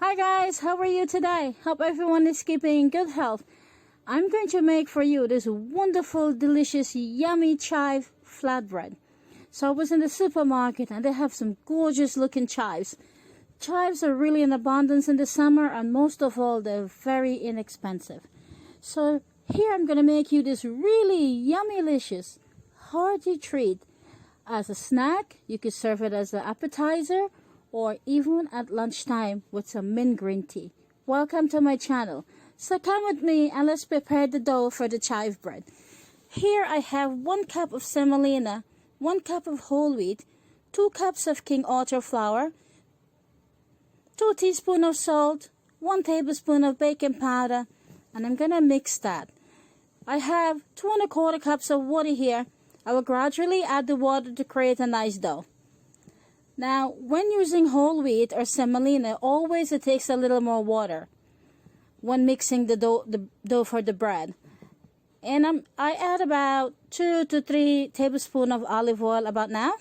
Hi guys, how are you today? Hope everyone is keeping in good health. I'm going to make for you this wonderful, delicious, yummy chive flatbread. So I was in the supermarket and they have some gorgeous looking chives. Chives are really in abundance in the summer, and most of all they're very inexpensive. So here I'm going to make you this really yummy, delicious, hearty treat. As a snack, you could serve it as an appetizer, or even at lunchtime with some mint green tea. Welcome to my channel. So come with me and let's prepare the dough for the chive bread. Here I have 1 cup of semolina, 1 cup of whole wheat, 2 cups of King Arthur flour, 2 teaspoons of salt, 1 tablespoon of baking powder, and I'm gonna mix that. I have 2 1/4 cups of water here. I will gradually add the water to create a nice dough. Now, when using whole wheat or semolina, always it takes a little more water when mixing the dough for the bread. And I add about 2 to 3 tablespoons of olive oil about now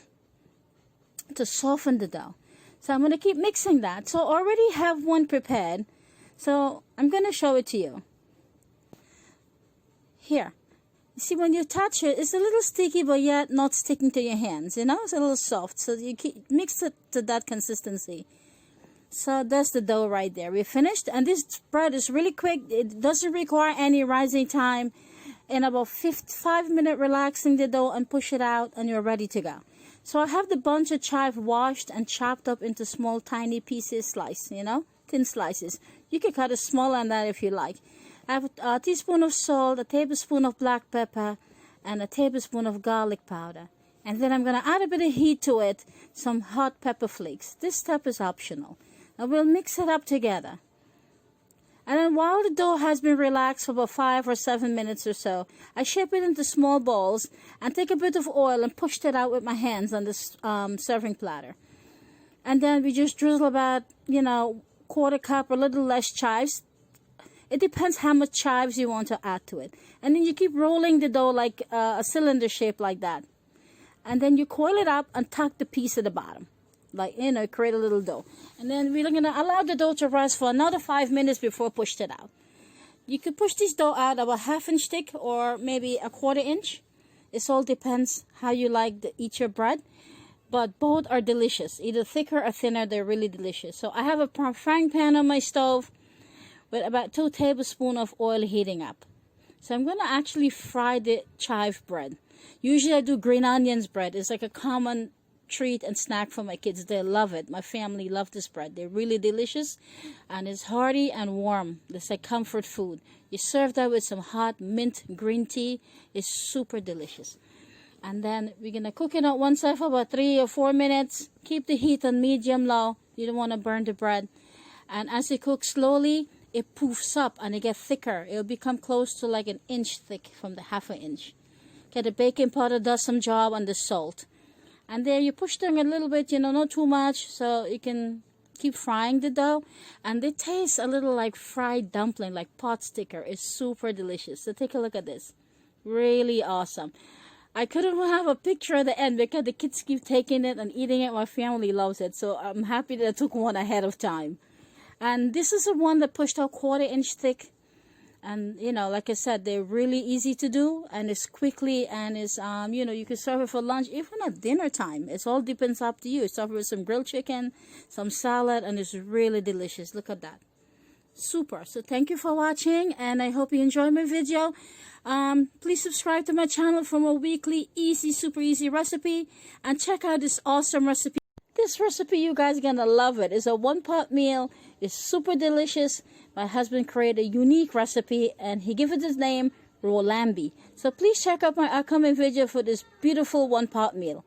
to soften the dough. So I'm going to keep mixing that. So I already have one prepared. So I'm going to show it to you. Here. See, when you touch it, it's a little sticky, but yet not sticking to your hands. You know, it's a little soft. So you mix it to that consistency. So that's the dough right there. We're finished. And this bread is really quick. It doesn't require any rising time. In about 5 minutes, relaxing the dough and push it out, and you're ready to go. So I have the bunch of chive washed and chopped up into small, tiny pieces, sliced, you know, thin slices. You can cut it smaller than that if you like. I have a teaspoon of salt, a tablespoon of black pepper, and a tablespoon of garlic powder. And then I'm going to add a bit of heat to it, some hot pepper flakes. This step is optional. And we'll mix it up together. And then while the dough has been relaxed for about 5 or 7 minutes or so, I shape it into small balls and take a bit of oil and push it out with my hands on this serving platter. And then we just drizzle about, 1/4 cup or a little less chives. It depends how much chives you want to add to it. And then you keep rolling the dough like a cylinder shape like that. And then you coil it up and tuck the piece at the bottom. Like, create a little dough. And then we're going to allow the dough to rest for another 5 minutes before push it out. You could push this dough out about 1/2 inch thick or maybe a 1/4 inch. It all depends how you like to eat your bread. But both are delicious. Either thicker or thinner, they're really delicious. So I have a frying pan on my stove with about 2 tablespoons of oil heating up. So I'm going to actually fry the chive bread. Usually I do green onions bread. It's like a common treat and snack for my kids. They love it. My family love this bread. They're really delicious, and it's hearty and warm. It's like comfort food. You serve that with some hot mint green tea. It's super delicious. And then we're going to cook it on one side for about 3 or 4 minutes. Keep the heat on medium low. You don't want to burn the bread. And as it cooks slowly, it poofs up and it gets thicker. It'll become close to like 1 inch thick from the 1/2 inch. Okay, the baking powder does some job on the salt. And there you push them a little bit, not too much, so you can keep frying the dough. And it tastes a little like fried dumpling, like pot sticker. It's super delicious. So take a look at this. Really awesome. I couldn't have a picture at the end because the kids keep taking it and eating it. My family loves it. So I'm happy that I took one ahead of time. And this is the one that pushed out 1/4 inch thick. And, like I said, they're really easy to do, and it's quickly, and it's, you can serve it for lunch, even at dinner time. It all depends up to you. Serve it with some grilled chicken, some salad, and it's really delicious. Look at that. Super. So thank you for watching, and I hope you enjoyed my video. Please subscribe to my channel for more weekly, super easy recipe, and check out this awesome recipe. This recipe, you guys are going to love it. It's a 1-pot meal. It's super delicious. My husband created a unique recipe, and he gave it his name, Rolambi. So please check out my upcoming video for this beautiful 1-pot meal.